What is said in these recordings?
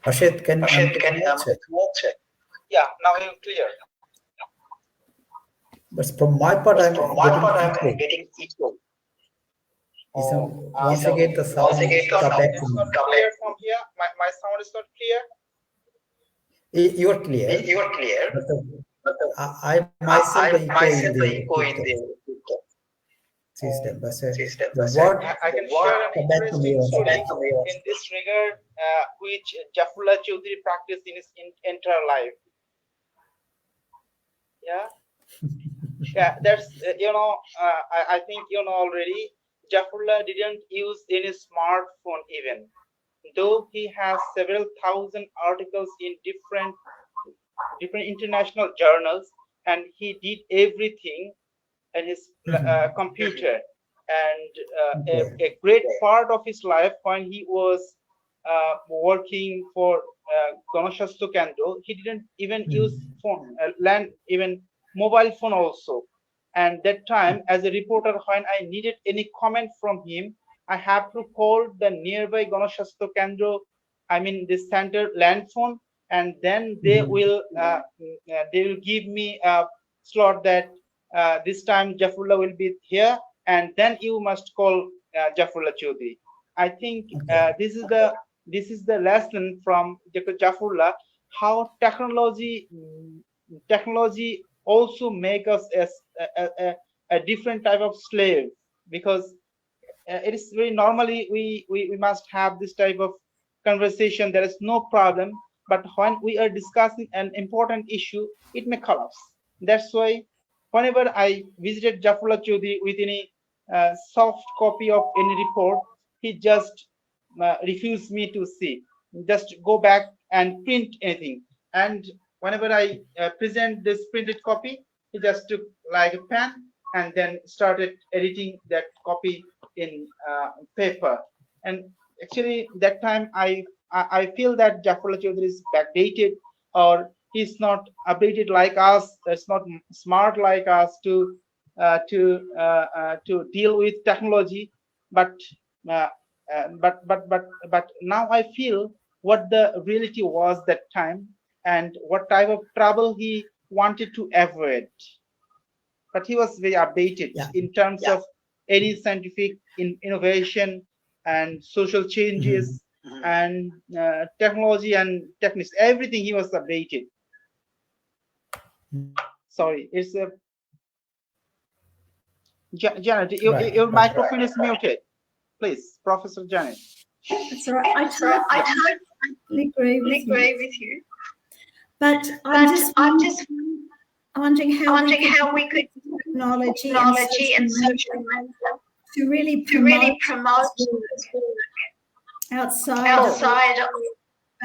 Rashid, can check? Yeah, now I'm clear. But from my part, I'm getting equal. Once again, the sound is not clear from here. My sound is not clear. You are clear. You are clear. But I myself echo in the system. But the word I can share an interesting story in this regard, which Zafrullah Chowdhury practiced in his entire life. Yeah. Yeah, that's I think you know already. Zafrullah didn't use any smartphone even, though he has several thousand articles in different international journals, and he did everything in his computer. And a great part of his life, when he was working for Gono Bishwabidyalay, he didn't even use phone, even mobile phone also. And that time, as a reporter, when I needed any comment from him, I have to call the nearby Gono Bishwabidyalay, I mean the center land phone, and then they will give me a slot that this time Zafrullah will be here, and then you must call Zafrullah Chowdhury. I think this is the lesson from Zafrullah, how technology also make us as a different type of slave, because it is very normally we must have this type of conversation. There is no problem, but when we are discussing an important issue, it may collapse. That's why whenever I visited Zafrullah Chowdhury with any soft copy of any report, he just refused me to see. Just go back and print anything. And whenever I present this printed copy, he just took like a pen and then started editing that copy in paper. And actually, that time I feel that Zafrullah Chowdhury is backdated, or he's not updated like us. It's not smart like us to deal with technology. But now I feel what the reality was that time and what type of trouble he wanted to avoid. But he was very updated in terms of any scientific innovation and social changes and technology and techniques. Everything he was updated. Sorry, it's a Janet. Your microphone is muted. Please, Professor Janet. That's all right. I totally agree with you. But I'm just wondering how we could technology and social to really promote outside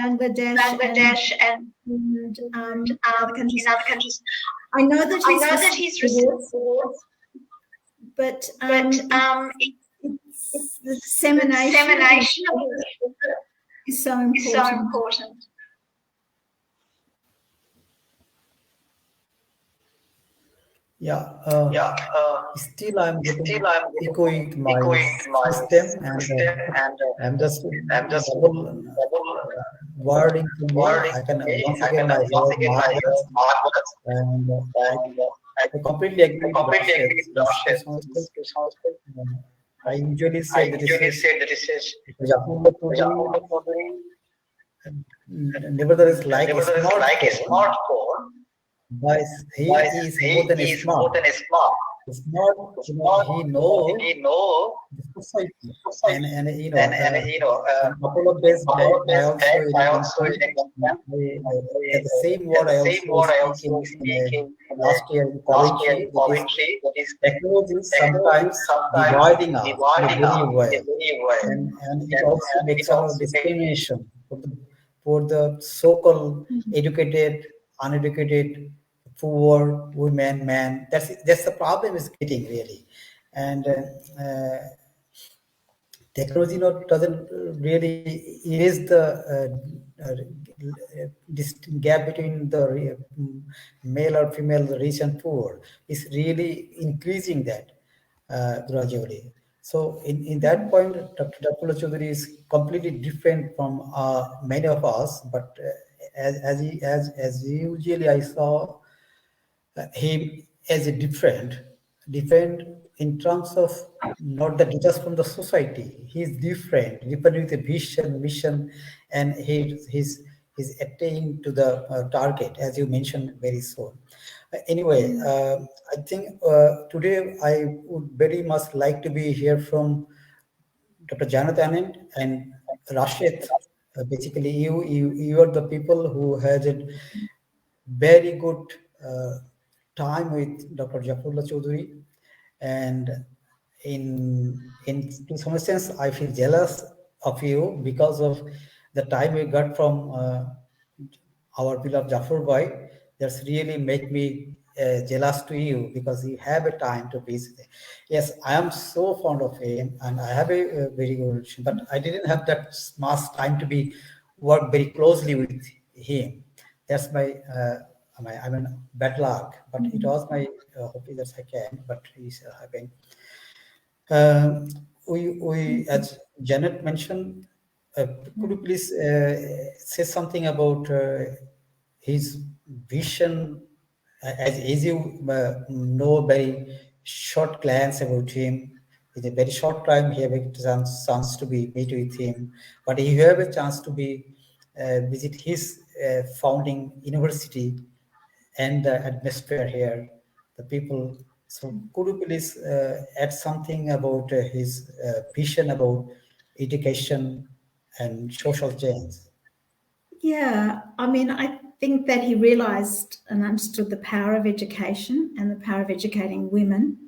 Bangladesh and other countries. I know that he's received awards, but it's the dissemination is so important. Still I'm echoing my system, and I'm just wording to me. I can once again I hear my words, and I completely agree with Rashid. I usually say that nevertheless like a smartphone. But he is more than a smart. Smart, he knows the society. And a couple of days back, I also the same word I also speak in last year in poetry. That is technology sometimes dividing us in a very way, and it also makes a discrimination for the so-called educated, uneducated, poor, women, man. That's the problem is getting really, and technology doesn't really erase the this gap between the male or female, the rich and poor. Is really increasing that gradually. So in that point, Dr. Zafrullah Chowdhury is completely different from many of us. But as usually I saw him as a different in terms of not the just from the society. He's different with a vision, mission, and he's attaining to the target, as you mentioned very soon. Anyway, I think today I would very much like to be here from Dr. Janat and Rashid. Basically, you are the people who has a very good time with Dr. Zafrullah Chowdhury, and to some sense, I feel jealous of you because of the time we got from our beloved Jafar Bhai. That's really make me jealous to you because you have a time to visit. Yes, I am so fond of him and I have a very good relation, but I didn't have that much time to be work very closely with him. That's I mean, bad luck, but it was my hope that I can, but he's having. As Janet mentioned, could you please say something about his vision, as you know, very short glance about him. In a very short time, he have a chance to be meet with him, but he have a chance to be visit his founding university and the atmosphere here, the people. So could you please add something about his vision about education and social change? Yeah, I mean, I think that he realized and understood the power of education and the power of educating women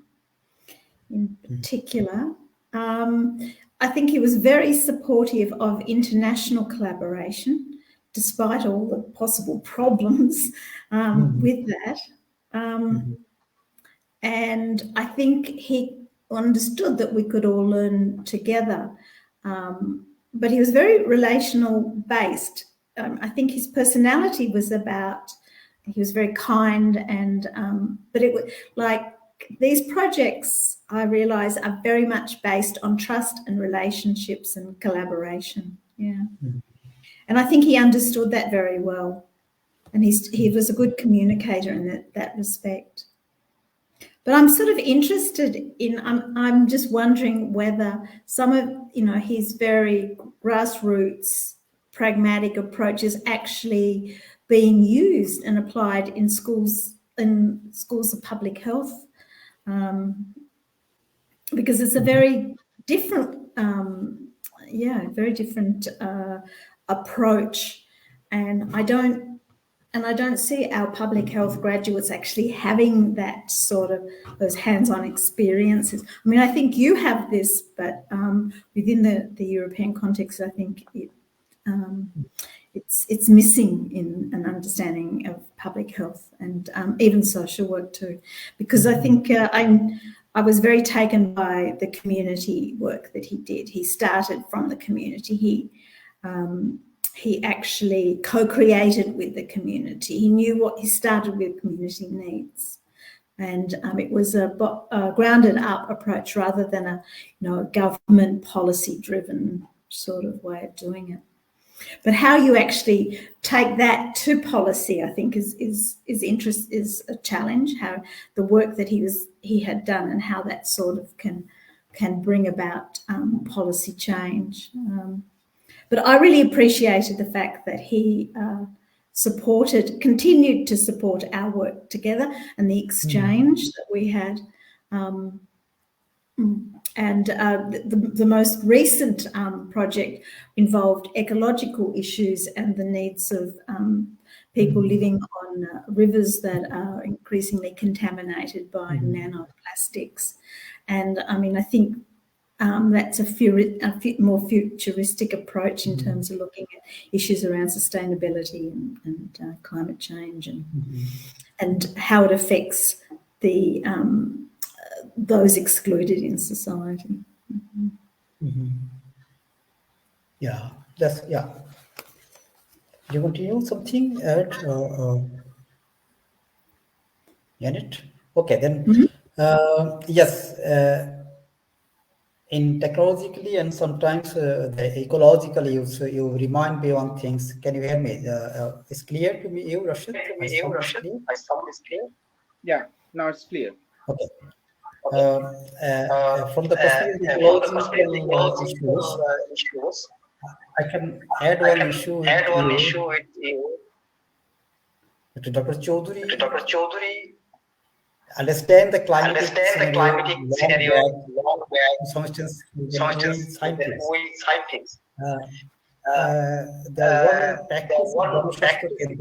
in particular. I think he was very supportive of international collaboration, despite all the possible problems with that. And I think he understood that we could all learn together. But he was very relational based. I think his personality was about, he was very kind and, but it was like these projects, I realize, are very much based on trust and relationships and collaboration. Yeah. And I think he understood that very well. And he was a good communicator in that respect. But I'm sort of interested in, I'm just wondering whether some of, his very grassroots pragmatic approach is actually being used and applied in schools of public health, because it's a very different, very different approach, and I don't see our public health graduates actually having that sort of those hands-on experiences. I mean, I think you have this, but within the European context, I think it's missing in an understanding of public health and even social work too, because I think I was very taken by the community work that he did. He started from the community. He actually co-created with the community. He knew he started with community needs. And it was a grounded up approach rather than a government policy driven sort of way of doing it. But how you actually take that to policy, I think, is a challenge. How the work that he had done and how that sort of can bring about policy change. But I really appreciated the fact that he continued to support our work together and the exchange that we had. And the most recent project involved ecological issues and the needs of people living on rivers that are increasingly contaminated by nanoplastics. And I mean, I think that's a more futuristic approach in terms of looking at issues around sustainability and climate change and how it affects the those excluded in society. Yeah, you want to use something, Janet? Okay, then yes. in technologically and sometimes the ecologically, you remind me on things. Can you hear me? It's clear to me, you, Rashid? My sound is clear? Yeah, now it's clear. Okay. From the perspective of ecological issues, I can add one issue with you. Dr. Chowdhury understand the climatic scenario long back. To some extent, we scientists. The one practice of Shasthya and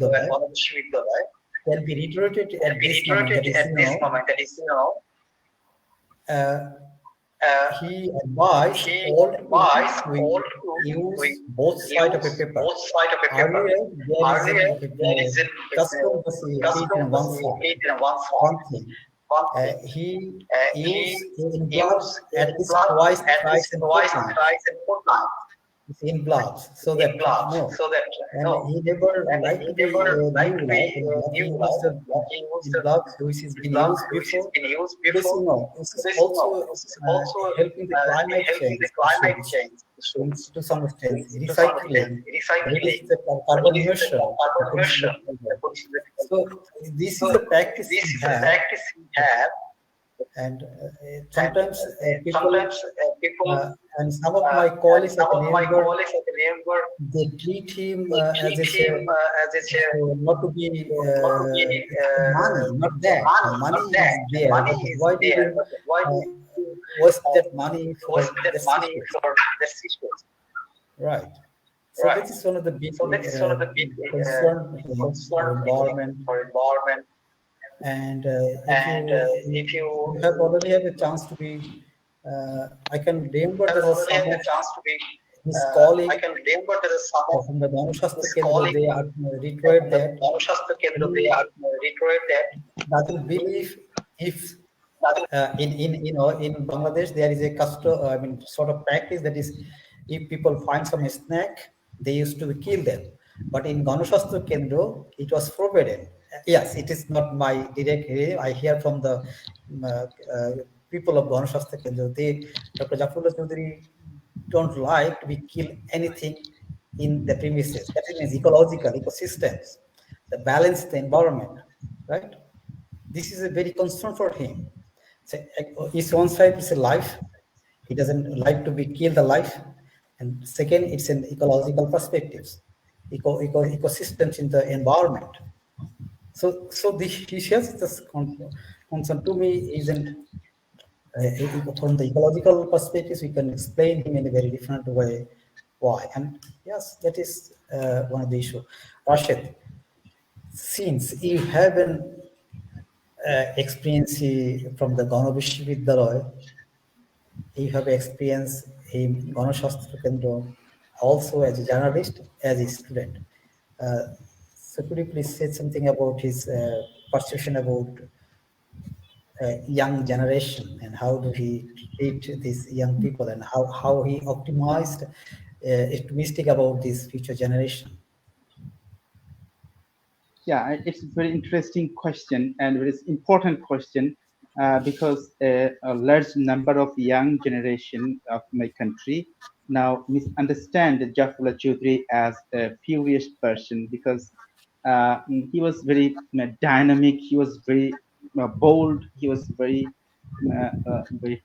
Gono Bishwabidyalay can be reiterated at this moment. That is, he advised all to use both sides of a paper. Earlier, there is a custom was hate in one side. One thing. He used at least twice, thrice, and four times. In blobs, so that and he never liked to be new life. He was the blobs which has been used before. This, this is also helping the climate change to some extent. Recycling, reduce the carbon emission. So this is the practice we have. And sometimes people and some of my colleagues at the neighbor, they treat him as a not to be money, not that. Money is there. Why do you waste that money for the situation? Right. So that is one of the big concern for environment. And if you have already had a chance to be, I can remember there was some of his colleagues from the Shasthya Kendra, they are required that doesn't believe if in Bangladesh there is a custom, sort of practice that is, if people find some snack, they used to kill them. But in Shasthya Kendra, it was forbidden. Yes, it is not my direct hearing. I hear from the people of Shasthya Kendra. Dr. Zafrullah Chowdhury don't like to kill anything in the premises. That means ecological ecosystems, the balance, the environment, right? This is a very concern for him. So, it's one side, it's a life. He doesn't like to be killed alive. And second, it's an ecological perspectives, ecosystems in the environment. So he shares this concern to me isn't from the ecological perspectives. We can explain him in a very different way. Why? And yes, that is one of the issue. Rashid, since you have an experience from the Gono Bishwabidyalay, you have experience in Gono Shasthya also as a journalist, as a student. So could you please say something about his perception about young generation and how do he treat these young people and how he optimized, optimistic about this future generation? Yeah, it's a very interesting question and very important question because a large number of young generation of my country now misunderstand Zafrullah Chowdhury as a furious person because he was very dynamic, he was very bold, he was very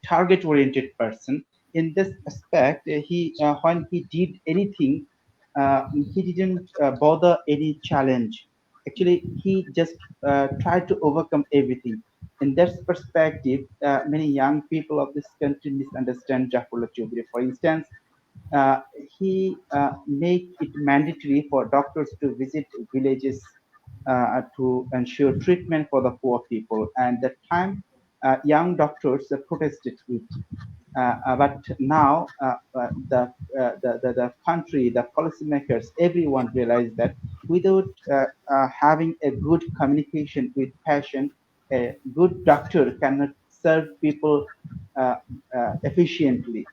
target-oriented person. In this aspect, when he did anything, he didn't bother any challenge. Actually, he just tried to overcome everything. In that perspective, many young people of this country misunderstand Zafrullah Chowdhury. For instance, he made it mandatory for doctors to visit villages to ensure treatment for the poor people. And that time, young doctors protested it. But now the country, the policymakers, everyone realized that without having a good communication with patient, a good doctor cannot serve people efficiently.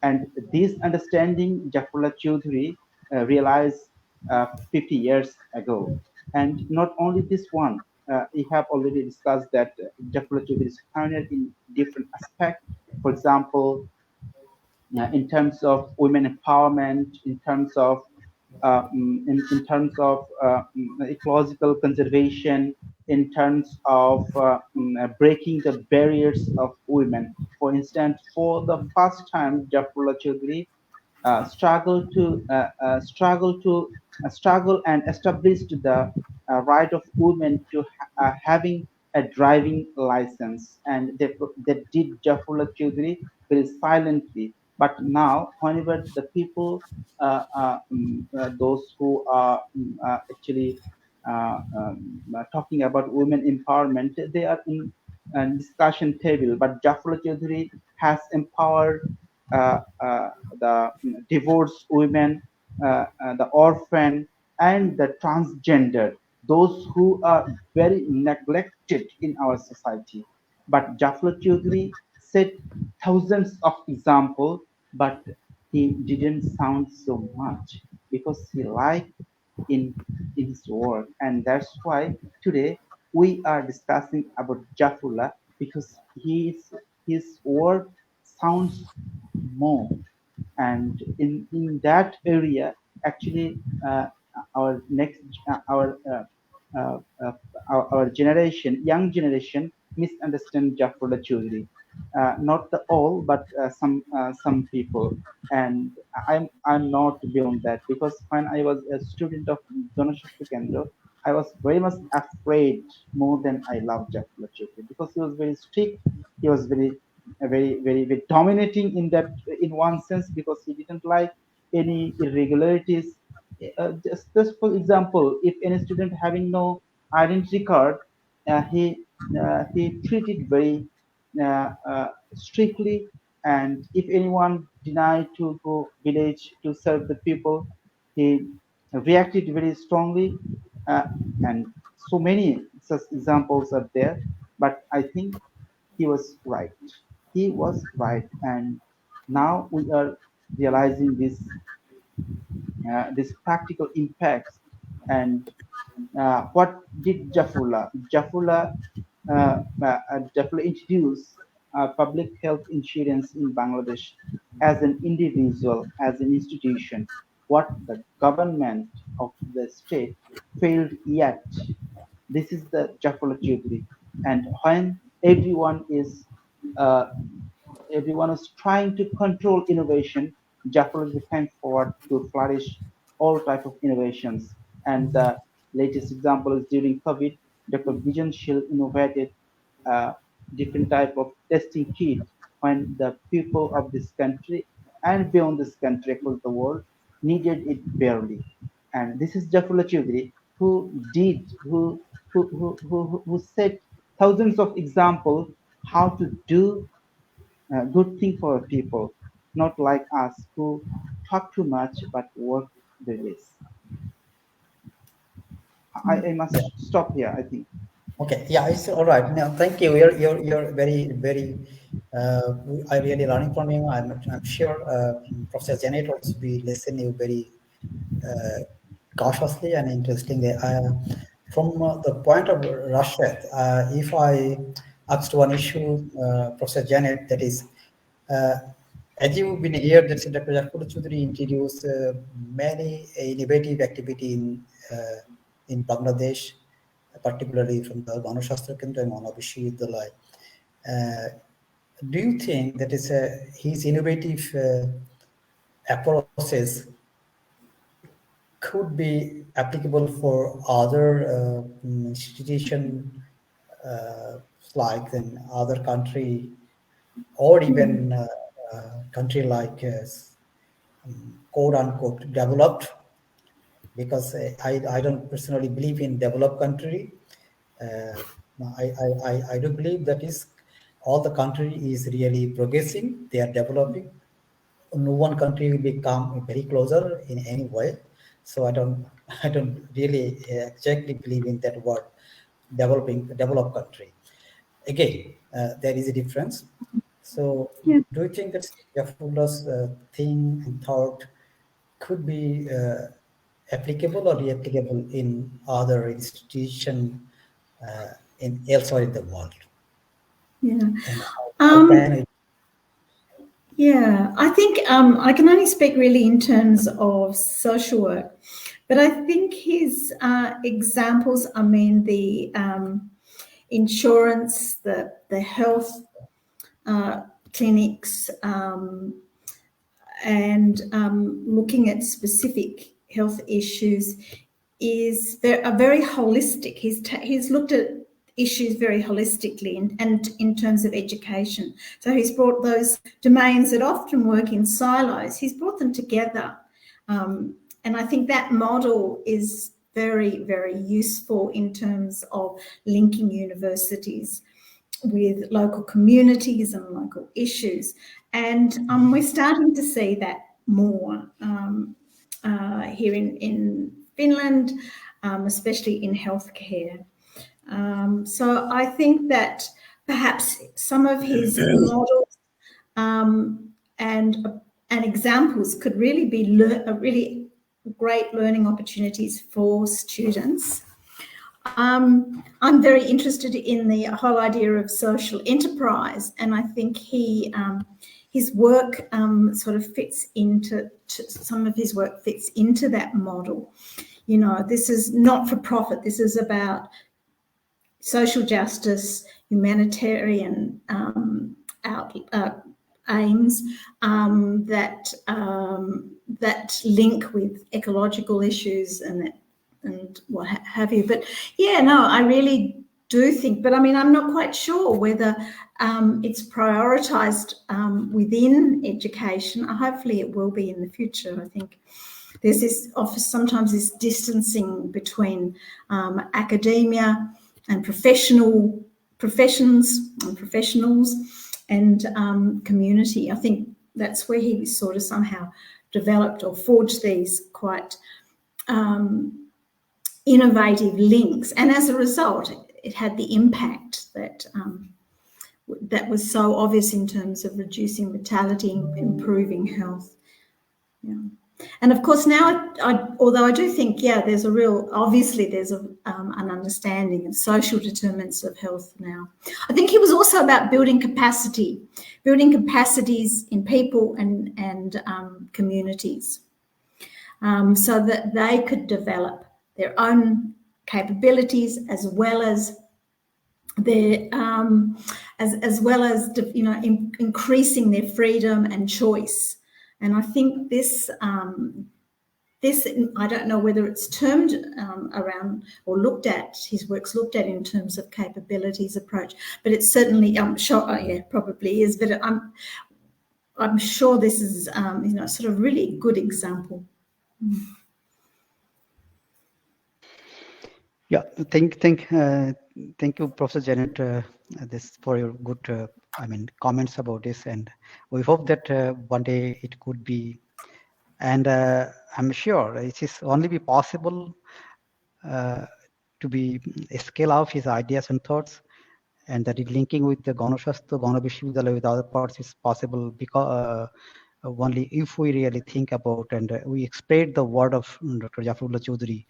And this understanding Zafrullah Chowdhury realized 50 years ago. And not only this one, we have already discussed that Zafrullah Chowdhury is pioneer in different aspects. For example, in terms of women empowerment, in terms of ecological conservation, in terms of breaking the barriers of women. For instance, for the first time, Zafrullah Chowdhury struggle and established the right of women to having a driving license, and they did Zafrullah Chowdhury very silently. But now, whenever the people, those who are actually talking about women empowerment, they are in discussion table. But Zafrullah Chowdhury has empowered the divorced women, the orphan, and the transgender, those who are very neglected in our society. But Zafrullah Chowdhury set thousands of examples, but he didn't sound so much because he liked in his work, and that's why today we are discussing about Zafrullah, because his work sounds more, and in that area actually our next uh, uh, our generation, young generation, misunderstand Zafrullah Chowdhury. Not the all, but some people. And I'm not beyond that, because when I was a student of Gono Kendra, I was very much afraid more than I loved Zafrullah Chowdhury, because he was very strict. He was very dominating in that, in one sense, because he didn't like any irregularities. Just for example, if any student having no identity card, he treated very strictly, and if anyone denied to go village to serve the people, he reacted very strongly, uh, and so many such examples are there. But I think he was right. He was right, and now we are realizing this practical impacts. And what did Zafrullah? Zafrullah introduced public health insurance in Bangladesh as an individual, as an institution. What the government of the state failed yet. This is the Zafrullah Chowdhury. And when uh, everyone is trying to control innovation, Zafrullah came forward to flourish all type of innovations. And the latest example is during COVID, Dr. Bijan Shill innovated different type of testing kit when the people of this country and beyond this country across the world needed it barely. And this is Zafrullah Chowdhury, who did who set thousands of examples how to do a good thing for people, not like us who talk too much but work the less. I must stop here, I think. Okay, yeah, it's all right. No, thank you. You're very. I really learning from you. I'm sure Professor Janet also be listening you very cautiously and interestingly. From the point of Rashad, if I asked one issue, Professor Janet, that is, as you've been here, that Dr. Zafrullah Chowdhury introduced many innovative activity in Bangladesh, particularly from the Gono Kendra and Gono Bishwabidyalay. Do you think that is his innovative approaches could be applicable for other institutions like in other country, or even country like quote unquote developed? Because I don't personally believe in developed country. I do believe that is all the country is really progressing. They are developing. No one country will become very closer in any way. So I don't really exactly believe in that word, developed country. Again, there is a difference. So do you think that Zafullah's thing and thought could be applicable or reapplicable in other institutions in elsewhere in the world? Yeah. And how can it Yeah, I think I can only speak really in terms of social work, but I think his examples, I mean, the insurance, the health clinics, and looking at specific health issues are very holistic. He's looked at issues very holistically and in terms of education. So he's brought those domains that often work in silos, he's brought them together. And I think that model is very, very useful in terms of linking universities with local communities and local issues. And we're starting to see that more here in Finland, especially in healthcare. So I think that perhaps some of his models and examples could really be really great learning opportunities for students. I'm very interested in the whole idea of social enterprise, and I think his work sort of fits into some of his work fits into that model. You know, this is not for profit. This is about social justice, humanitarian aims that link with ecological issues and what have you. But yeah, no, I really do think, but I mean, I'm not quite sure whether it's prioritised within education. Hopefully it will be in the future. I think there's sometimes this distancing between academia and professionals and community. I think that's where he sort of somehow developed or forged these quite innovative links, and as a result, it had the impact that that was so obvious in terms of reducing mortality, improving health. Yeah. And of course now, although I do think, yeah, there's an understanding of social determinants of health now. I think he was also about building capacities in people and communities, so that they could develop their own capabilities as well as their increasing their freedom and choice. And I think this I don't know whether it's termed around or looked at, his work's looked at in terms of capabilities approach, but it's certainly, I'm sure, probably is, but I'm sure this is sort of really good example. Yeah, thank you, Professor Janet, this for your good, comments about this, and we hope that one day it could be, and I'm sure it is only be possible to be scale out his ideas and thoughts, and that it linking with the Shasthya, Gono Bishwabidyalay with other parts is possible because only if we really think about and we spread the word of Dr. Zafrullah Chowdhury,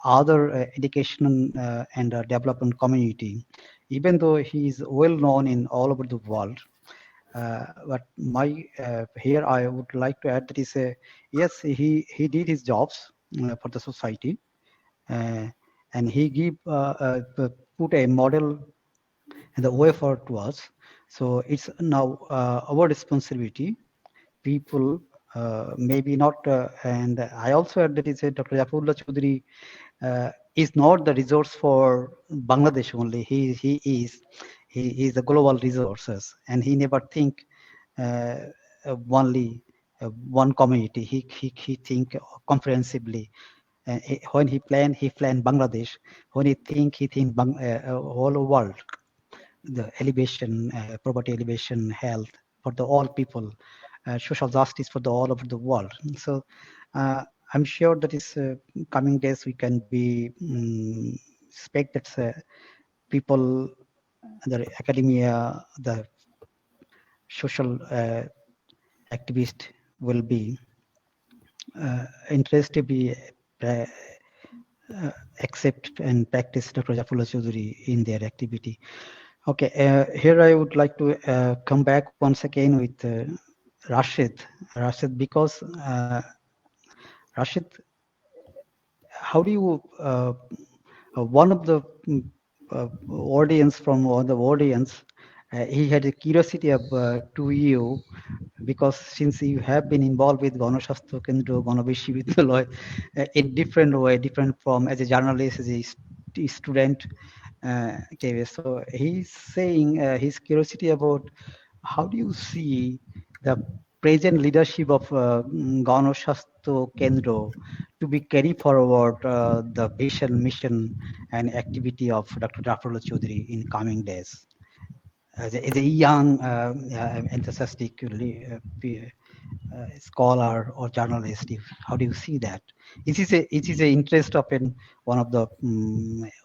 other education and development community, even though he is well known in all over the world. But here I would like to add that is yes, he did his jobs for the society, and he put a model and the way forward to us. So it's now our responsibility, people. Maybe not, and I also heard that he said Dr. Zafrullah Chowdhury is not the resource for Bangladesh only. He is the global resources, and he never think only one community. He think comprehensively. When he plan Bangladesh. When he think whole world, the elevation, poverty elevation, health for the all people. Social justice for the all over the world. So I'm sure that is coming days we can be expect that people, the academia, the social activist will be interested to be accept and practice Dr. Zafrullah Chowdhury in their activity. Okay, here I would like to come back once again with Rashid, because Rashid, how do you one of the audience from one of the audience, he had a curiosity to you, because since you have been involved with Gono Kendra, Gono Bishwabidyalay in different way, different from as a journalist, as a student. Okay, so he's saying his curiosity about how do you see the present leadership of Gono Kendra to be carry forward the vision, mission, and activity of Dr. Zafrullah Chowdhury in coming days? As a young, enthusiastic scholar or journalist, how do you see that? It is a interest of one of the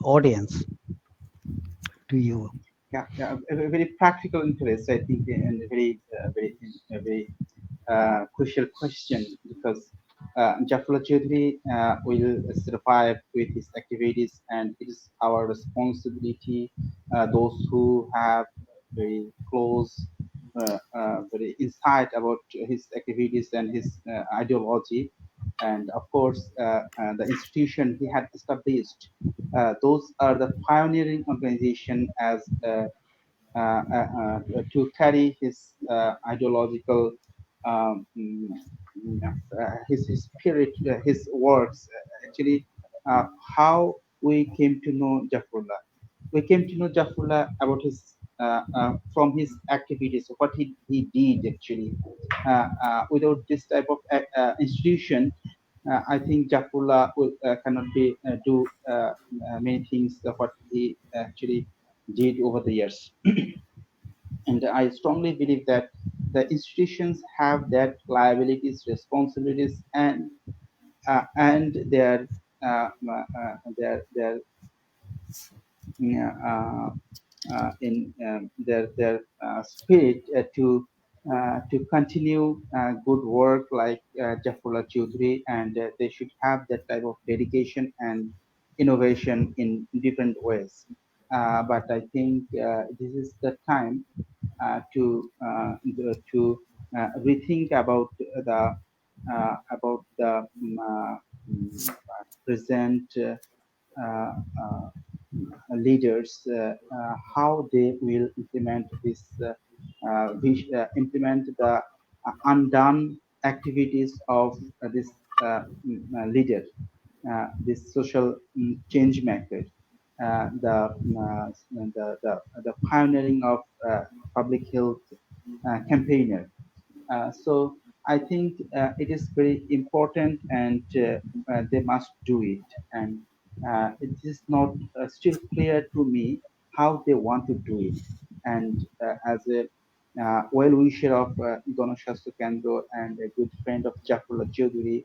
audience to you. Yeah, a very practical interest, I think, and a very crucial question, because Zafrullah Chowdhury will survive with his activities, and it is our responsibility, those who have very close, very insight about his activities and his ideology, and of course the institution he had established. Those are the pioneering organization as to carry his ideological his spirit, his works. Actually, how we came to know Zafrullah. We came to know Zafrullah about his from his activities, what he did actually. Without this type of institution, I think Zafrullah will, cannot be do many things of what he actually did over the years. And I strongly believe that the institutions have that liabilities, responsibilities, and their uh, in their spirit to continue good work like Zafrullah Chowdhury, and they should have that type of dedication and innovation in different ways. But I think this is the time to rethink about the present leaders, how they will implement this, implement the undone activities of this leader, this social change maker, the pioneering of public health campaigner. So I think it is very important, and they must do it. And it is not still clear to me how they want to do it. And as a well-wisher of Gono Kendra and a good friend of Zafrullah Chowdhury,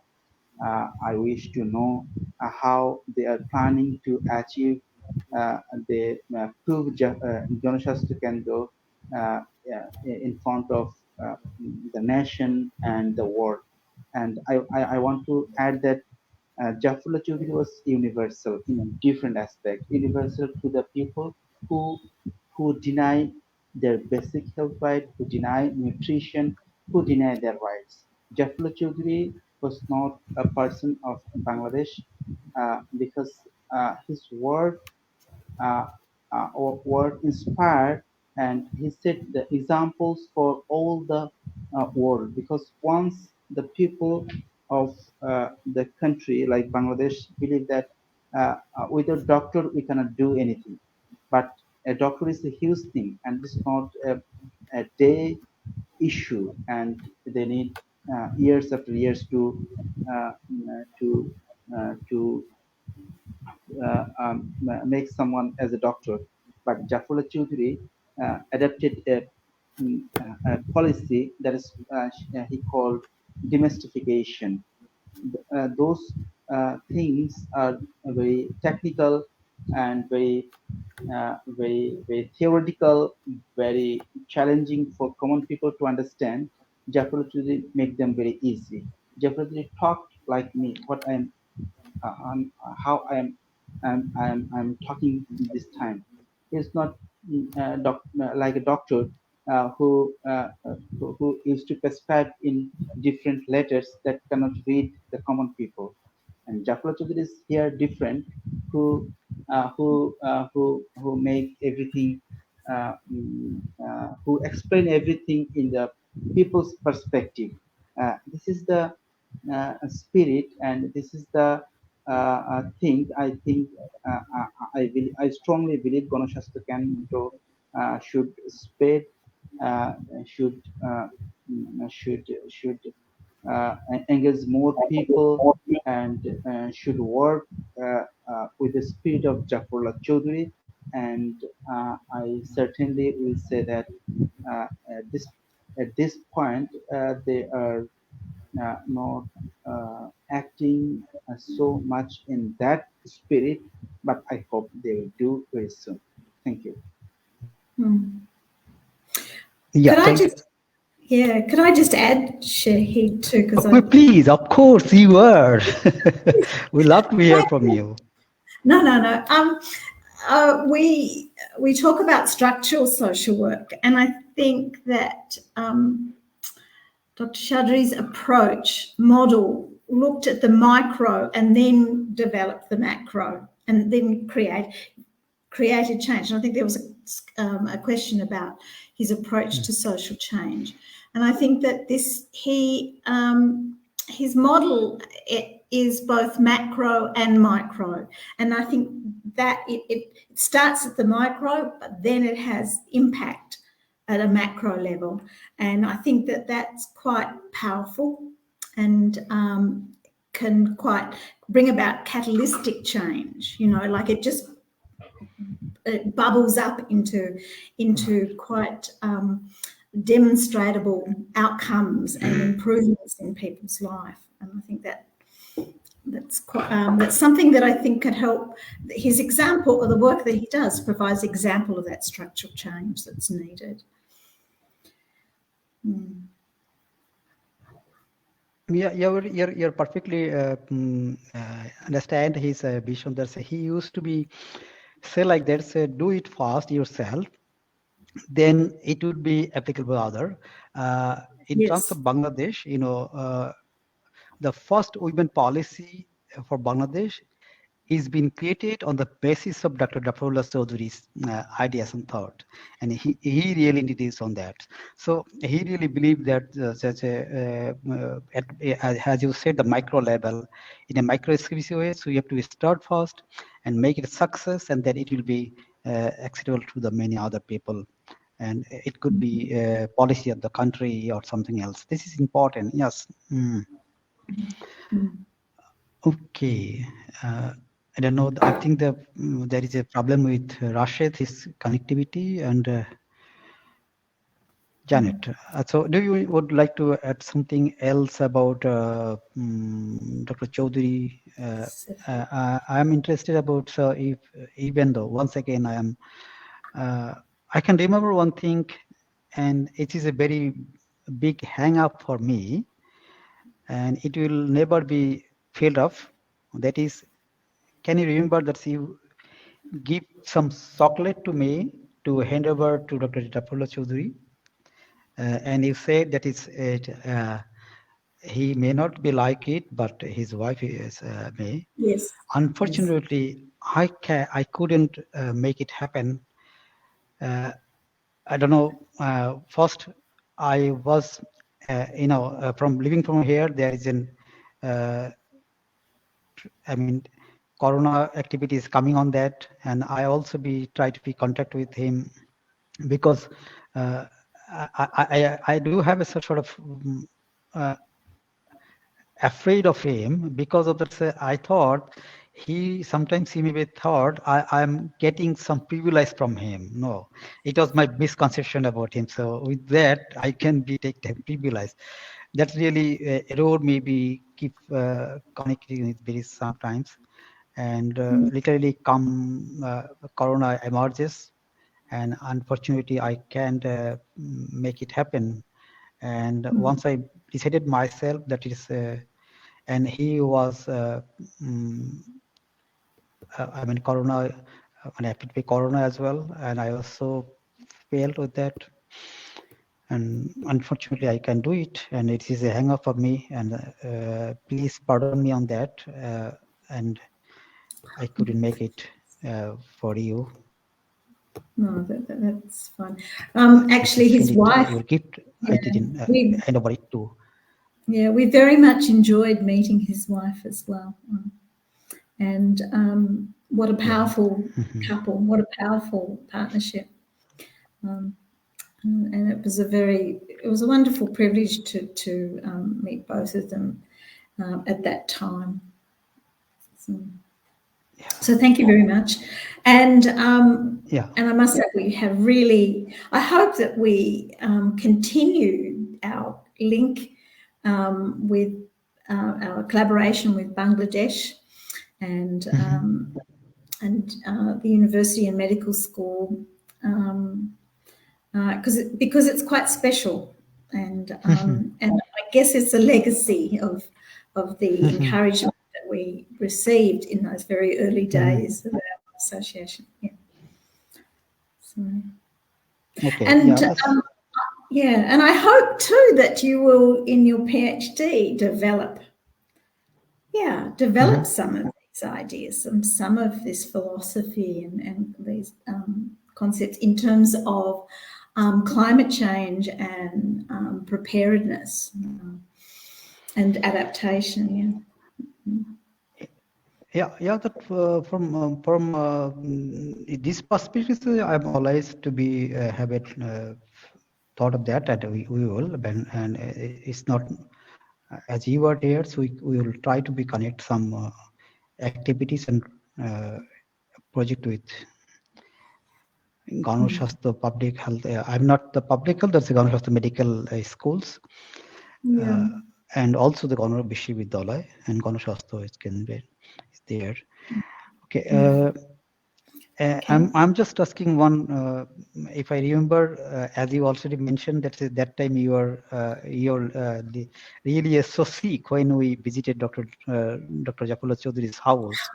I wish to know how they are planning to achieve the prove Janashastra Kendra in front of the nation and the world. And I want to add that Zafrullah Chowdhury was universal in a different aspect, universal to the people who deny their basic health right, who deny nutrition, who deny their rights. Zafrullah Chowdhury was not a person of Bangladesh because his work were inspired, and he set the examples for all the world, because once the people of the country like Bangladesh believe that with a doctor we cannot do anything, but a doctor is a huge thing, and it's not a day issue, and they need years after years uh, to to make someone as a doctor. But Zafrullah Chowdhury adopted a policy that is he called demystification. Those things are very technical and very theoretical, very challenging for common people to understand. Zafrullah Chowdhury make them very easy. Zafrullah Chowdhury talked like me, what I am how I'm talking this time. It's not like a doctor who used to participate in different letters that cannot read the common people. And Zafrullah Chowdhury is here different, who make everything, who explain everything in the people's perspective. This is the spirit, and this is the thing. I think I strongly believe Gono Shasthya Kendra should spread, should engage more people, and should work with the spirit of Zafrullah Chowdhury. And I certainly will say that at this point they are not acting so much in that spirit, but I hope they will do very soon. Thank you. Yeah, could I just add Shahid too? Because please, of course, you are. We love to hear from you. No. We talk about structural social work, and I think that Dr. Chowdhury's approach model looked at the micro and then developed the macro, and then created change. And I think there was a question about his approach to social change, and I think that his model is both macro and micro, and I think that it starts at the micro, but then it has impact at a macro level, and I think that that's quite powerful and can quite bring about catalytic change. Like it just bubbles up into quite demonstrable outcomes and improvements in people's life, and I think that's something that I think could help. His example, or the work that he does, provides example of that structural change that's needed. Yeah, you're perfectly understand his vision. That he used to be say like that. Say, do it fast yourself, then it would be applicable to other. In terms of Bangladesh, the first women policy for Bangladesh is been created on the basis of Dr. Zafrullah Chowdhury's ideas and thought, and he really introduced on that. So he really believed that as you said, the micro level, in a microscopic way. So you have to start first and make it a success, and then it will be accessible to the many other people. And it could be a policy of the country or something else. This is important. Yes. Okay. I don't know. I think there is a problem with Rashad, his connectivity, and Janet. So, do you would like to add something else about Dr. Chowdhury? I am interested about if even though once again I am. I can remember one thing, and it is a very big hang up for me, and it will never be filled up. That is, can you remember that you give some chocolate to me to hand over to Dr. Zafrullah Chowdhury, and you say that he may not be like it, but his wife may. Yes. Unfortunately, I couldn't make it happen. I don't know. First, I was, from living from here, there is Corona activities coming on that, and I also try to be in contact with him because I do have a sort of afraid of him because of that. I thought sometimes he may be thought I'm getting some privilege from him. No, it was my misconception about him. So with that, I can take the privilege. That really erode maybe keep connecting with very sometimes, and literally Corona emerges, and unfortunately I can't make it happen. And once I decided myself that is, and he was, Corona, affected by Corona as well, and I also failed with that. and unfortunately I can do it, and it is a hang up for me, and please pardon me on that, and I couldn't make it for you. No, that's fine. Actually, his wife. Your gift, yeah, I didn't hand over it to. Yeah, we very much enjoyed meeting his wife as well, and what a powerful couple! What a powerful partnership! And it was a wonderful privilege to meet both of them at that time. So thank you very much. And and I must say, we have really, I hope that we continue our link with our collaboration with Bangladesh and the University and Medical School, because it's quite special, and I guess it's a legacy of the encouragement that we received in those very early days of our association. Yeah. So, okay. and and I hope too that you will, in your PhD, develop some of these ideas, some of this philosophy and these concepts in terms of climate change and preparedness and adaptation. That from this perspective, I'm always to be have it thought of that we will, and it's not as you are here, so we will try to be connect some activities and project with Gono Shasthya public health. I'm not the public health, that's the Gono Shasthya medical schools, and also the Gono Bishwabidyalay and Gono Shasthya is Kendra is there. Okay. I'm just asking one. If I remember, as you already mentioned, that time you were really so sick when we visited Dr. Zafrullah Chowdhury's house,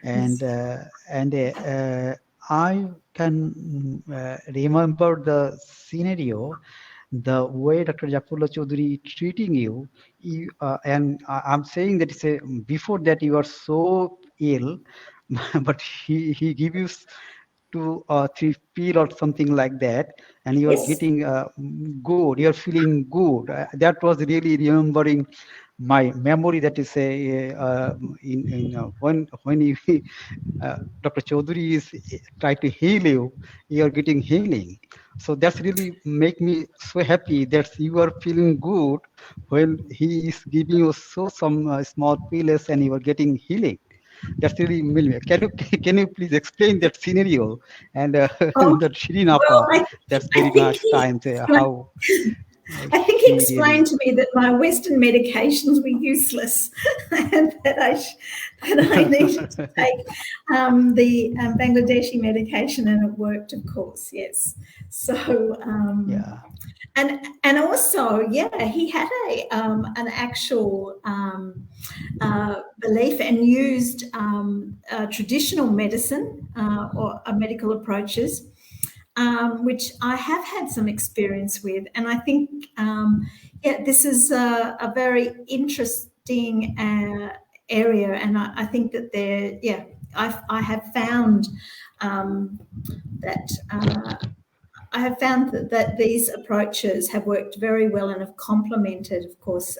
and I can remember the scenario, the way Dr. Zafrullah Chowdhury treating you, and I'm saying that before that you are so ill. But he give you 2 or 3 pill or something like that, and you are getting good. You are feeling good. That was really remembering my memory. That is when you, Dr. Chowdhury is try to heal you, you are getting healing. So that's really make me so happy that you are feeling good when he is giving you some small pills and you are getting healing. That's really million. Can you please explain that scenario and that Shirin Appa? That's very much time. How I think he explained to me that my Western medications were useless and that I needed to take the Bangladeshi medication, and it worked, of course. Yes. So and also, he had an actual belief and used traditional medicine or medical approaches, which I have had some experience with, and I think this is a very interesting area, and I think that I have found that these approaches have worked very well and have complemented, of course,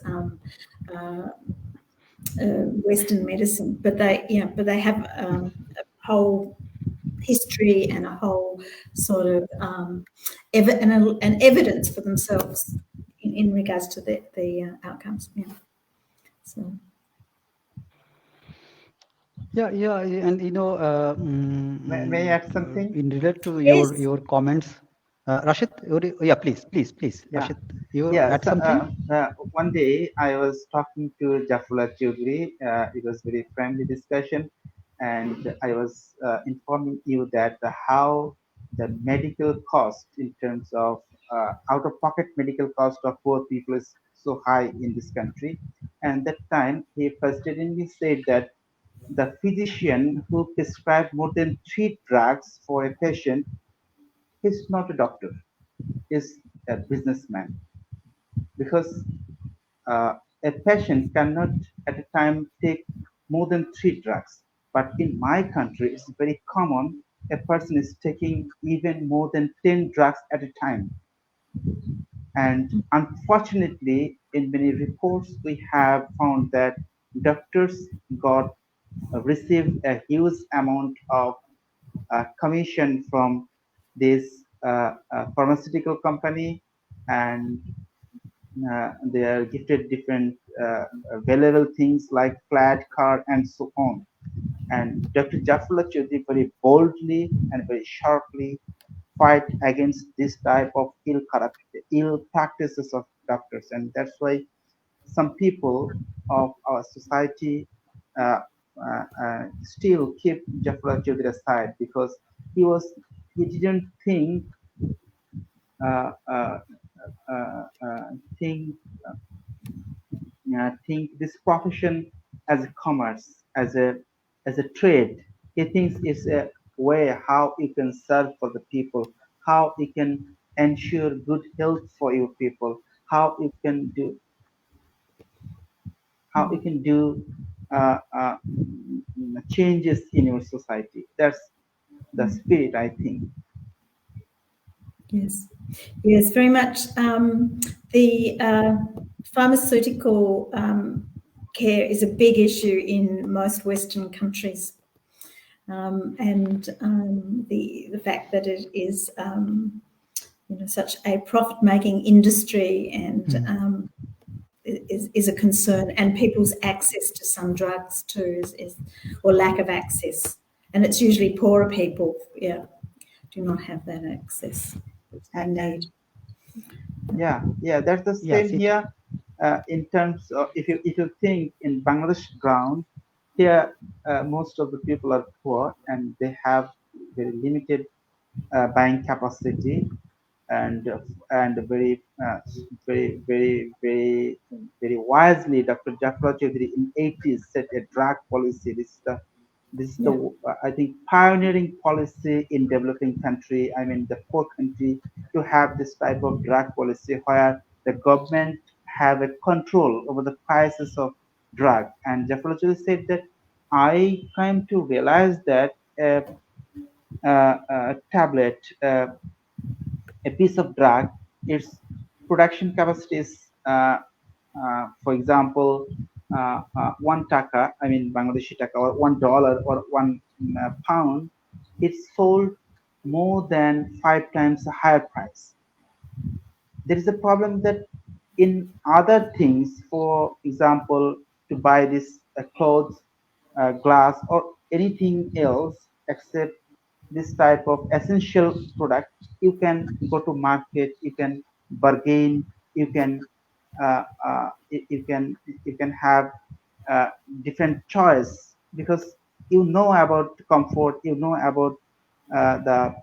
Western medicine, but they have a whole history and a whole sort of an evidence for themselves in regards to the outcomes. So. And may I add something in relation to your comments, Rashid? Please. Yeah. Rashid, you add something. One day I was talking to Zafrullah Chowdhury. It was very friendly discussion, and I was informing you that how the medical cost in terms of out-of-pocket medical cost of poor people is so high in this country. And that time he frustratingly said that the physician who prescribed more than 3 drugs for a patient is not a doctor, is a businessman, because a patient cannot at a time take more than 3 drugs. But in my country, it's very common a person is taking even more than 10 drugs at a time. And unfortunately, in many reports, we have found that doctors received a huge amount of commission from this pharmaceutical company, and they are gifted different valuable things like flat, car, and so on. And Dr. Zafrullah Chowdhury very boldly and very sharply fight against this type of ill practices of doctors, and that's why some people of our society still keep Zafrullah Chowdhury aside, because he didn't uh, uh, think think this profession as a commerce, as a trade. He thinks it's a way how you can serve for the people, how you can ensure good health for your people, how you can do changes in your society. That's the spirit, I think. Yes, very much. The pharmaceutical care is a big issue in most Western countries, and the fact that it is such a profit-making industry and is a concern, and people's access to some drugs too or lack of access, and it's usually poorer people, do not have that access and need. Yeah, that's the same here. In terms of if you think in Bangladesh ground, here most of the people are poor and they have very limited buying capacity, and very wisely Dr. Zafrullah Chowdhury in 80s set a drug policy. This is the I think pioneering policy in developing country, I mean the poor country, to have this type of drug policy where the government have a control over the prices of drug. And Zafrullah Chowdhury said that I came to realize that a tablet, a piece of drug, its production capacity is, for example, 1 taka, I mean Bangladeshi taka, or $1 or 1 pound, it's sold more than 5 times a higher price. There is a problem that in other things, for example, to buy this clothes, glass, or anything else except this type of essential product, you can go to market, you can bargain, you can have different choice, because you know about comfort, you know about the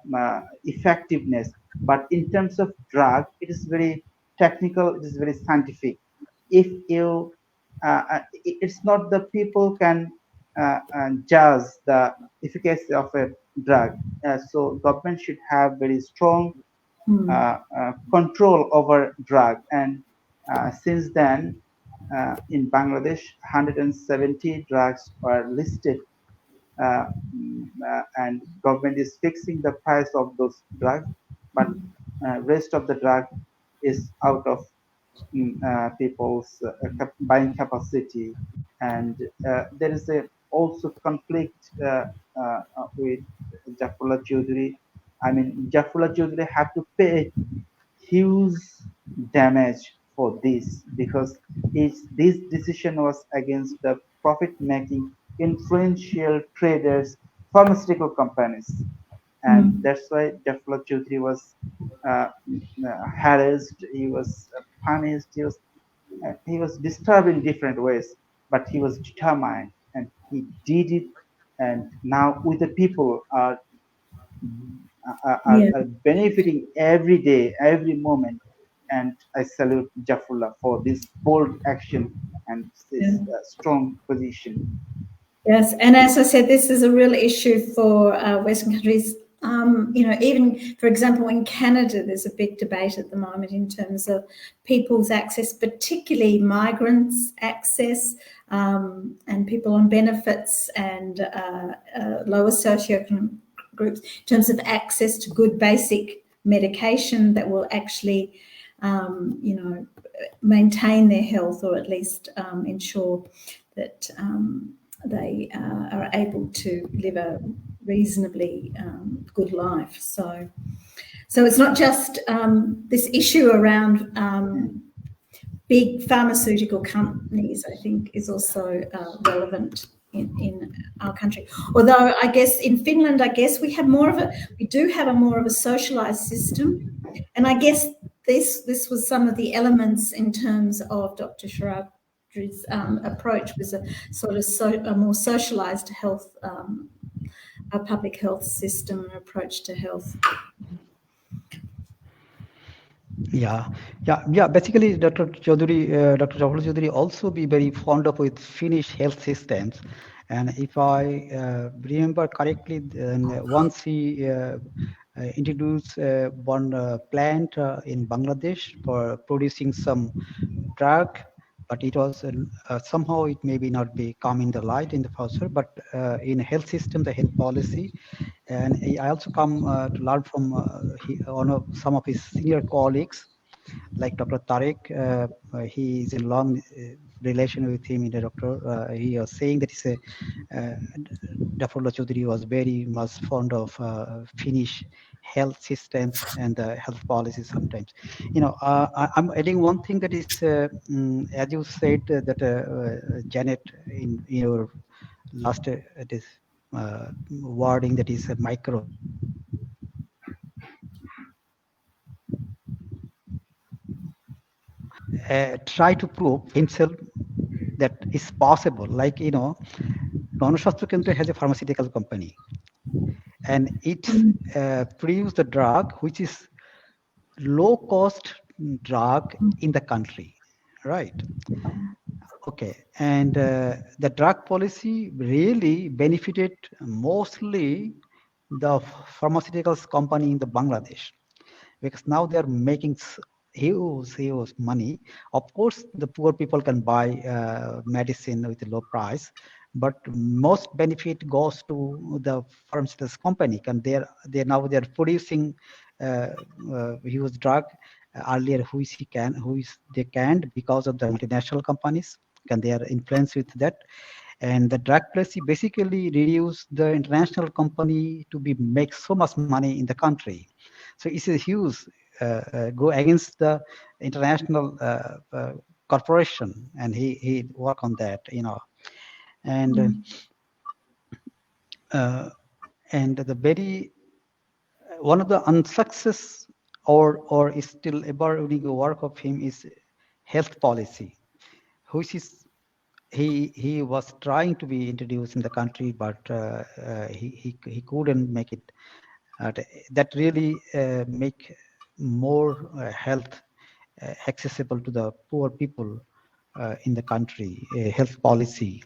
effectiveness. But in terms of drug, it is very technical, it is very scientific. If you it's not the people can judge the efficacy of a drug. So government should have very strong control over drug. And since then, in Bangladesh, 170 drugs are listed, and government is fixing the price of those drugs, but rest of the drug is out of people's buying capacity. And there is also conflict with Zafrullah Chowdhury. I mean, Zafrullah Chowdhury had to pay huge damage for this, because this decision was against the profit-making influential traders, pharmaceutical companies. And that's why Zafrullah Chowdhury was harassed, he was punished, he was disturbed in different ways, but he was determined and he did it. And now with the people are benefiting every day, every moment. And I salute Zafrullah for this bold action and this strong position. Yes, and as I said, this is a real issue for Western countries. even, for example, in Canada, there's a big debate at the moment in terms of people's access, particularly migrants' access, and people on benefits and lower socioeconomic groups, in terms of access to good basic medication that will actually, maintain their health, or at least ensure that they are able to live a reasonably good life. So it's not just this issue around big pharmaceutical companies, I think, is also relevant in our country. Although I guess in Finland, we do have a more of a socialized system, and I guess this was some of the elements in terms of Dr. Chowdhury's approach, was a sort of a more socialized health, a public health system, an approach to health. Yeah. Basically, Dr. Zafrullah Chowdhury also be very fond of with Finnish health systems, and if I remember correctly, once he introduced one plant in Bangladesh for producing some drug, but it was somehow it maybe not be come in the light in the future, but in health system, the health policy. And I also come to learn from some of his senior colleagues, like Dr. Tariq. He is in long relation with him in the doctor. He was saying that Zafrullah Chowdhury was very much fond of Finnish health systems and the health policy sometimes. I'm adding one thing that is, as you said, that Janet, in your last this wording, that is micro. Try to prove himself that it's possible. Like, Gono Bishwabidyalay has a pharmaceutical company, and it produces the drug which is low cost drug in the country, right? Okay, and the drug policy really benefited mostly the pharmaceuticals company in the Bangladesh, because now they're making huge money. Of course, the poor people can buy medicine with a low price, but most benefit goes to the pharmaceuticals company, and they're producing huge drug earlier, which they can't because of the multinational companies, and they are influenced with that. And the drug policy basically reduce the international company to make so much money in the country. So it's a huge go against the international corporation, and he work on that, and and the very one of the unsuccess or is still evolving work of him is health policy, which is he was trying to be introduced in the country, but he couldn't make it. That really make more health accessible to the poor people in the country, health policy.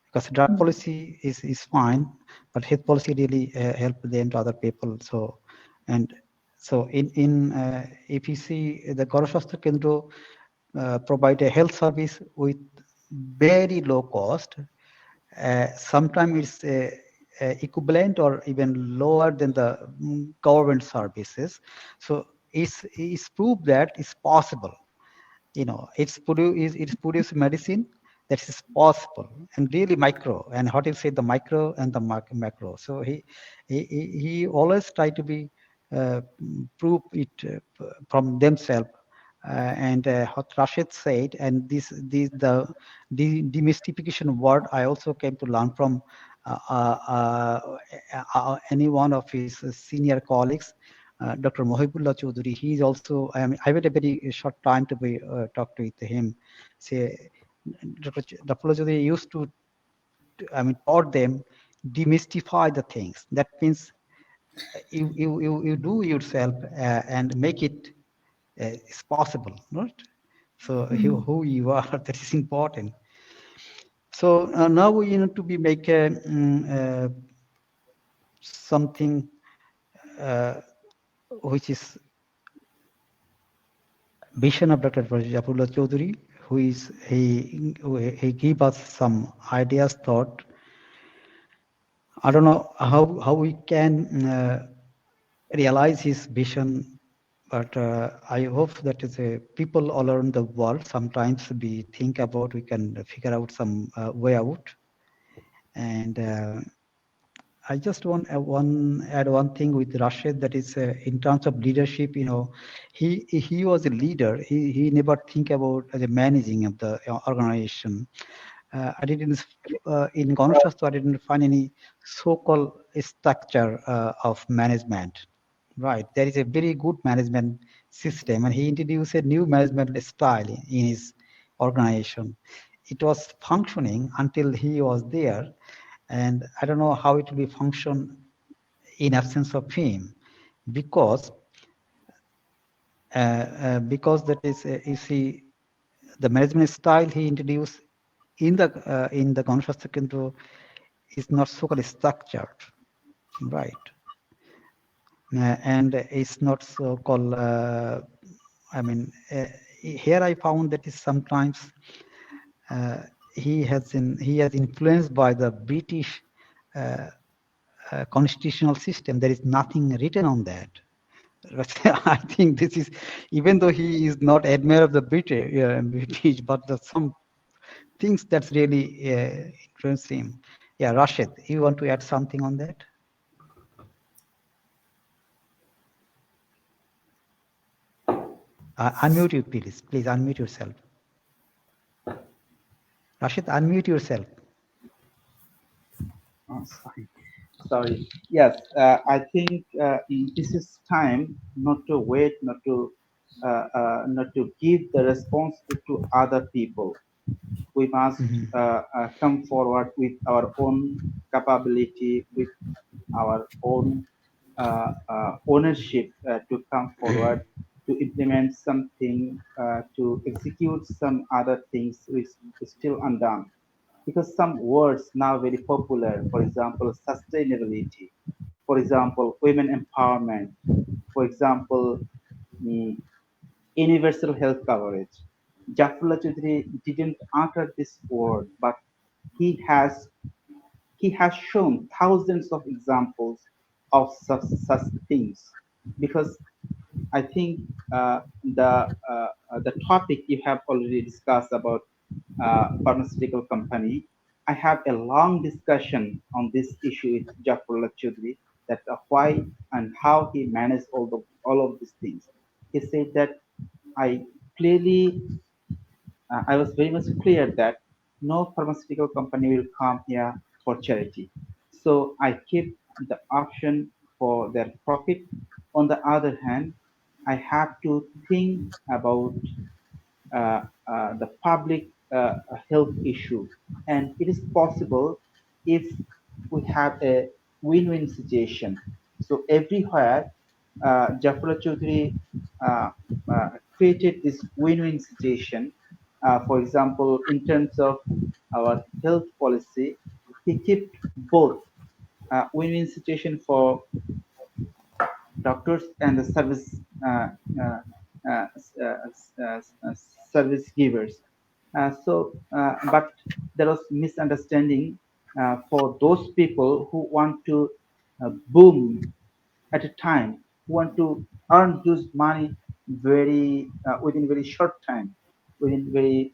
Because drug policy is fine, but health policy really help the other people. So in if you see the Gono Shasthya Kendra provide a health service with very low cost, sometimes it's equivalent or even lower than the government services. So it's proved that it's possible. It's produce medicine that is possible and really micro. And how to say the micro and the macro. So he always try to be prove it from themselves. And what Rashid said, and the demystification word I also came to learn from any one of his senior colleagues, Dr. Mohibullah Chowdhury. He's also, I had a very short time to be talked with him. Say, Dr. Chowdhury used to, taught them demystify the things. That means you do yourself and make it is possible, right? So who you are, that is important. So now we need to be make something which is vision of Dr. Zafrullah Chowdhury, he gave us some ideas, thought. I don't know how we can realize his vision, but I hope that is people all around the world, sometimes we think about, we can figure out some way out. And I just want add one thing with Rashid, that is in terms of leadership. He was a leader. He never think about the managing of the organization. I didn't in Gono, I didn't find any so-called structure of management. Right, there is a very good management system, and he introduced a new management style in his organization. It was functioning until he was there. And I don't know how it will be function in absence of him, because that is you see the management style he introduced in the Gono Kendra is not so called structured, right? And it's not so called. Here I found that is sometimes he has influenced by the British constitutional system. There is nothing written on that. I think this is, even though he is not admirer of the British, but some things that's really influenced him. Yeah, Rashid, you want to add something on that? Unmute you, please. Please unmute yourself. Rashid, unmute yourself. Oh, sorry. Yes, I think this is time not to wait, not to give the responsibility to other people. We must come forward with our own capability, with our own ownership to come forward to implement something, to execute some other things which is still undone. Because some words now very popular, for example, sustainability, for example, women empowerment, for example, universal health coverage. Zafrullah Chowdhury didn't utter this word, but he has shown thousands of examples of such things. Because I think the topic you have already discussed about pharmaceutical company. I have a long discussion on this issue with Zafrullah Chowdhury, that why and how he managed all of these things. He said that I clearly, I was very much clear that no pharmaceutical company will come here for charity. So I keep the option for their profit. On the other hand, I have to think about the public health issue. And it is possible if we have a win-win situation. So everywhere, Zafrullah Chowdhury created this win-win situation. For example, in terms of our health policy, he kept both win-win situation for doctors and the uh, service givers. But there was misunderstanding for those people who want to boom at a time, who want to earn those money within very short time, within very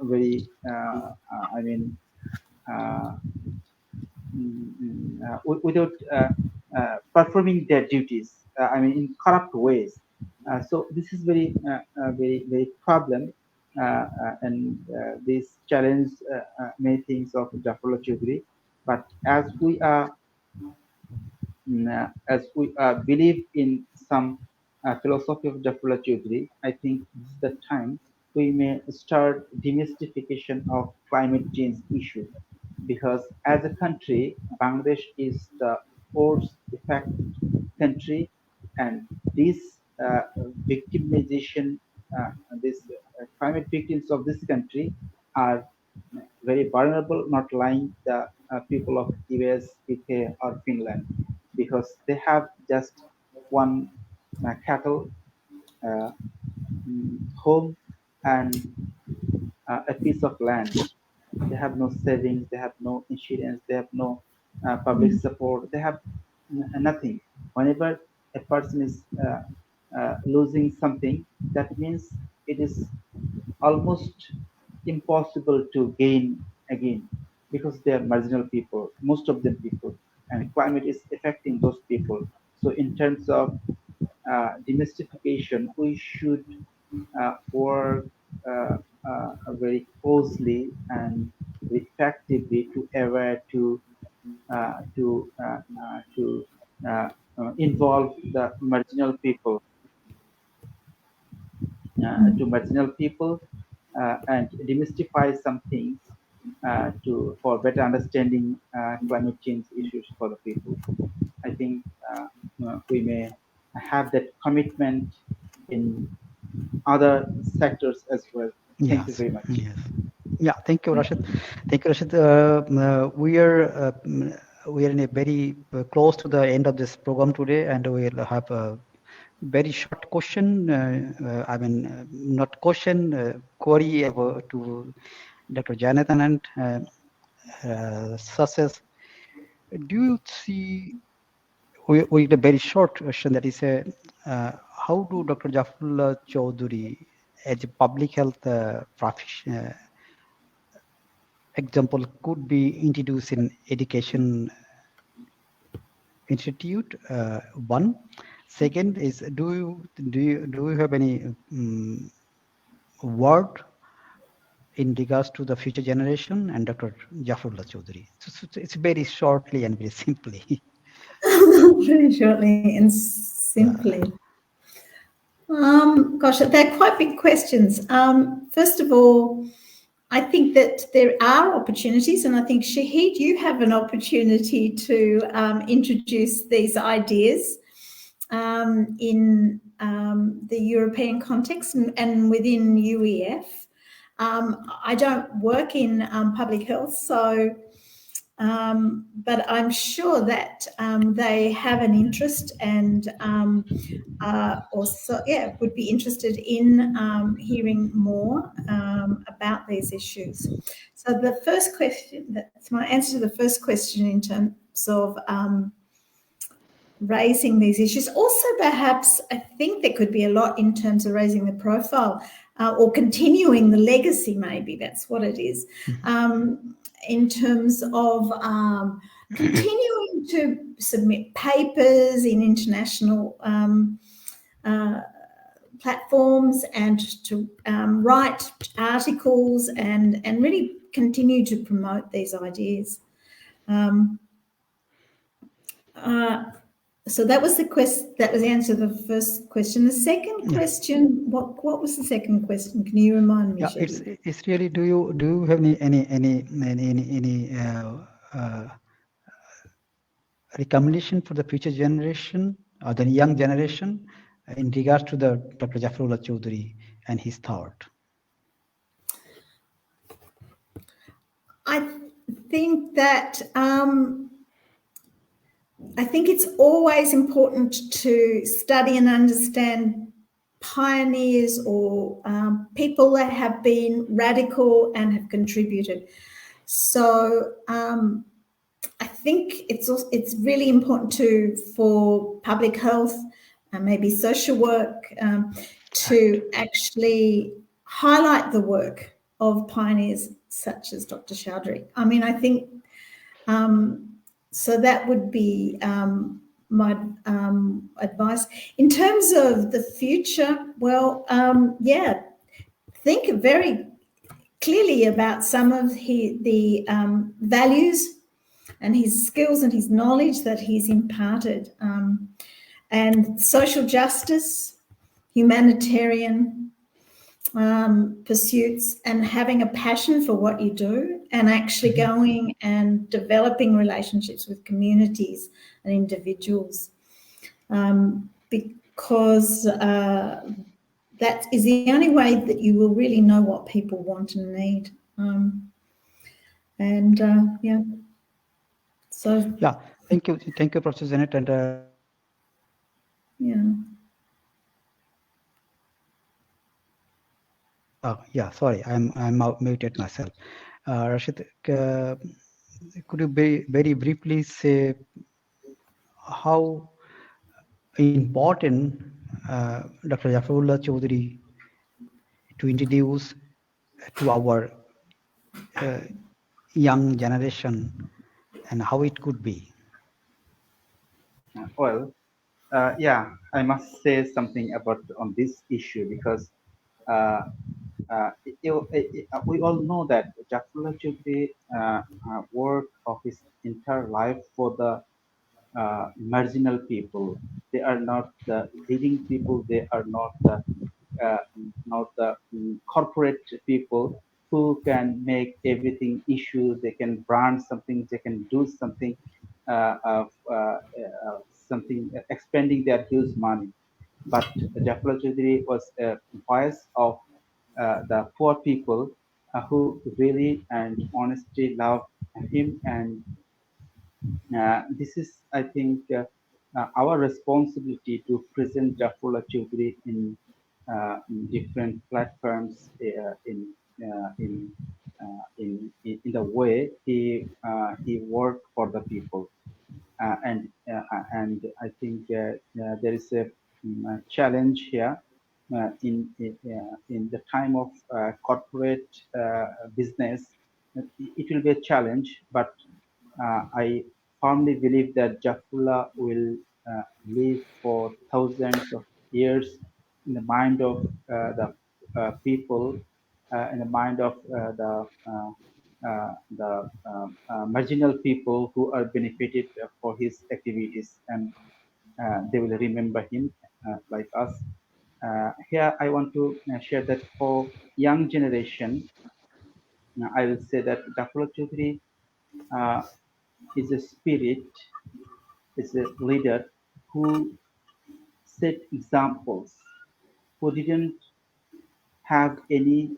very uh, without performing their duties. In corrupt ways. So this is very problem, this challenge many things of Zafrullah Chowdhury. But as we believe in some philosophy of Zafrullah Chowdhury, I think this is the time we may start demystification of climate change issue. Because as a country, Bangladesh is the worst affected country, and this victimization, this climate victims of this country are very vulnerable, not like the people of US, UK, or Finland, because they have just one cattle, home, and a piece of land. They have no savings, they have no insurance, they have no public support, they have nothing. Whenever a person is losing something, that means it is almost impossible to gain again, because they are marginal people, most of them people, and climate is affecting those people. So in terms of demystification, we should work very closely and effectively to aware to involve the marginal people, and demystify some things for better understanding climate change issues for the people. I think we may have that commitment in other sectors as well. Thank you very much. Yes. Yeah, thank you, Rashid. Thank you, Rashid. We are in a very close to the end of this program today, and we'll have a very short question. I mean, not question, query to Dr. Janet Anand. Such as, do you see, with a very short question, that is, how do Dr. Zafrullah Chowdhury, as a public health professional, example, could be introduced in education institute? One. Second is, do you have any word in regards to the future generation and Dr. Zafrullah Chowdhury? So it's very shortly and very simply. Very shortly and simply. Gosh, they're quite big questions. First of all, I think that there are opportunities, and I think, Shahid, you have an opportunity to introduce these ideas in the European context and within UEF. I don't work in public health, so but I'm sure that they have an interest and also, would be interested in hearing more about these issues. So the first question, that's my answer to the first question in terms of raising these issues. Also, perhaps, I think there could be a lot in terms of raising the profile or continuing the legacy, maybe that's what it is. In terms of continuing to submit papers in international platforms and to write articles and really continue to promote these ideas. So that was the that was the answer to the first question. The second question, what was the second question? Can you remind me? Yeah, it's really, do you have any recommendation for the future generation or the young generation in regards to the Dr. Zafrullah Chowdhury and his thought? I think that I think it's always important to study and understand pioneers or people that have been radical and have contributed. So I think it's really important for public health and maybe social work to actually highlight the work of pioneers such as Dr. Chowdhury. I mean, I think so that would be my advice. In terms of the future, well, think very clearly about some of the values and his skills and his knowledge that he's imparted, and social justice, humanitarian pursuits, and having a passion for what you do, and actually going and developing relationships with communities and individuals, because that is the only way that you will really know what people want and need. And yeah, so yeah, thank you, Professor Janet, and yeah. yeah, sorry, I'm muted myself. Rashid, could you very briefly say how important Dr. Zafrullah Chowdhury to introduce to our young generation and how it could be? Well, yeah, I must say something about on this issue because uh, we all know that Zafrullah Chowdhury worked of his entire life for the marginal people. They are not the leading people. They are uh, not the corporate people who can make everything issue. They can brand something. They can do something, something expending their huge money. But Zafrullah Chowdhury was a voice of the poor people who really and honestly love him, and this is, I think, our responsibility to present Zafrullah Chowdhury in different platforms in the way he worked for the people. And I think there is a challenge here in the time of corporate business. It will be a challenge, but I firmly believe that Zafrullah will live for thousands of years in the mind of the people, in the mind of the marginal people who are benefited for his activities, and they will remember him like us. Here, I want to share that for young generation, I will say that Zafrullah Chowdhury uh, is a spirit, is a leader who set examples, who didn't have any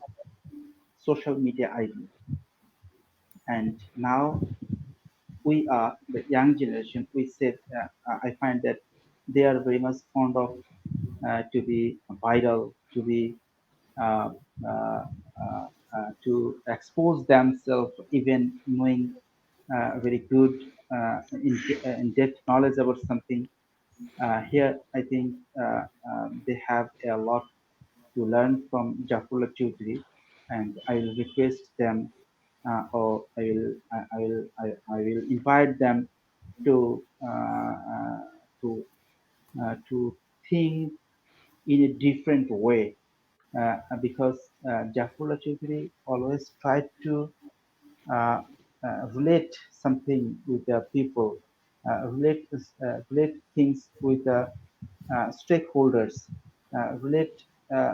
social media ID. And now we are the young generation. We said, I find that they are very much fond of to be viral, to be uh, uh, to expose themselves, even knowing very good in-depth knowledge about something. Here, I think they have a lot to learn from Zafrullah Chowdhury, and I will request them, or I will invite them to to to think in a different way, because Zafrullah Chowdhury always tried to uh, relate something with the people, relate things with the stakeholders, relate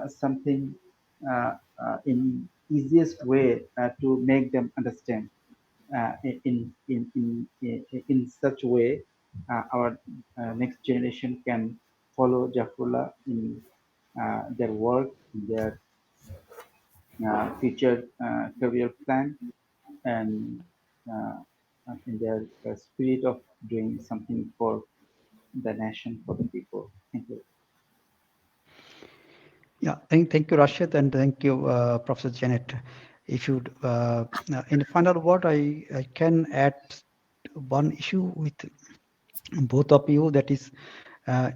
something in easiest way to make them understand. In such way, our next generation can follow Zafrullah in their work, in their future career plan, and uh, in their spirit of doing something for the nation, for the people. Thank you. Yeah, thank you, Rashid, and thank you, Professor Janet. If you, in the final word, I can add one issue with both of you, that is,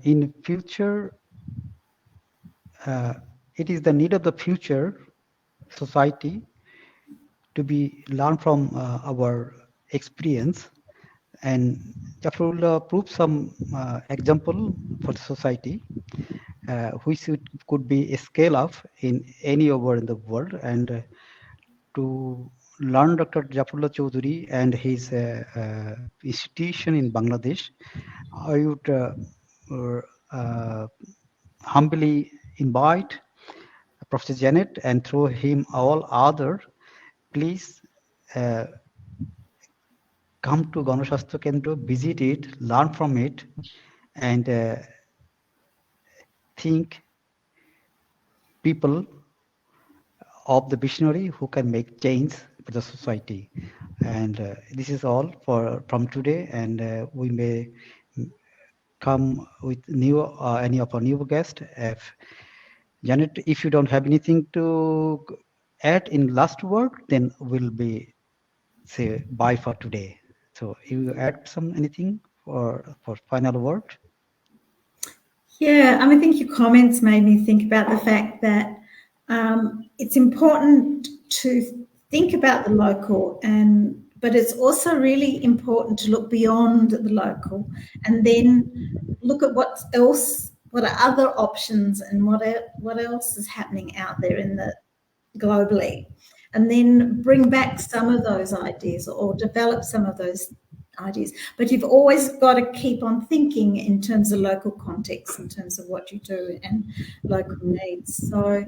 in future, it is the need of the future society to be learned from our experience, and Zafrullah proved some example for the society, which could be a scale up in any over in the world. And to learn Dr. Zafrullah Chowdhury and his institution in Bangladesh, I would humbly invite Professor Janet, and through him all other, please come to Gono Kendra, visit it, learn from it, and think people of the visionary who can make change for the society. And this is all from today, and we may come with any of our new guests. If Janet, if you don't have anything to add in last word, then we'll be say bye for today. So you add anything for final word? Yeah, I think your comments made me think about the fact that it's important to think about the local, but it's also really important to look beyond the local and then look at what are other options, and what else is happening out there globally, and then bring back some of those ideas or develop some of those ideas. But you've always got to keep on thinking in terms of local context, in terms of what you do and local needs. So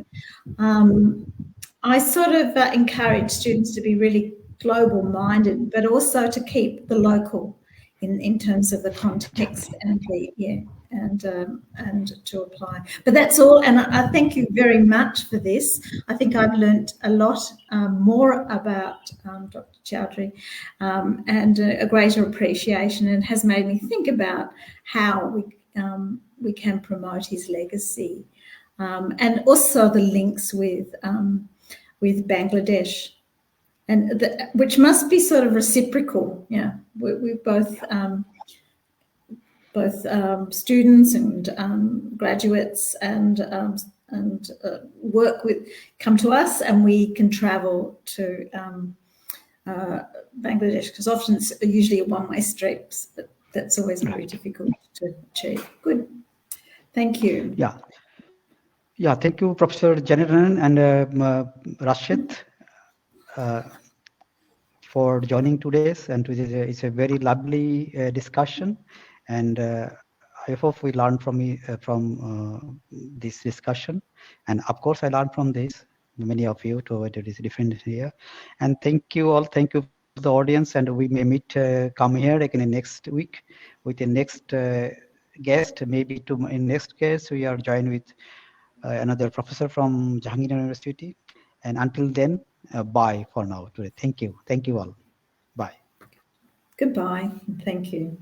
I sort of encourage students to be really global minded, but also to keep the local in terms of the context and and to apply. But that's all, and I thank you very much for this. I think I've learnt a lot more about Dr. Chowdhury and a greater appreciation, and has made me think about how we can promote his legacy, and also the links with Bangladesh, and which must be sort of reciprocal. Yeah, we both students and graduates and work with come to us, and we can travel to Bangladesh, because often it's usually a one-way street, but that's always very difficult to achieve. Good, thank you. Yeah, thank you, Professor Janet and Rashid, for joining today's, and it's a very lovely discussion, and I hope we learn from this discussion, and of course I learned from this, many of you, to it is different here, and thank you all, thank you to the audience, and we may meet, come here again next week with the next guest, maybe in next case we are joined with another professor from Jahangir University, and until then, bye for now today. Thank you all, bye. Goodbye, thank you.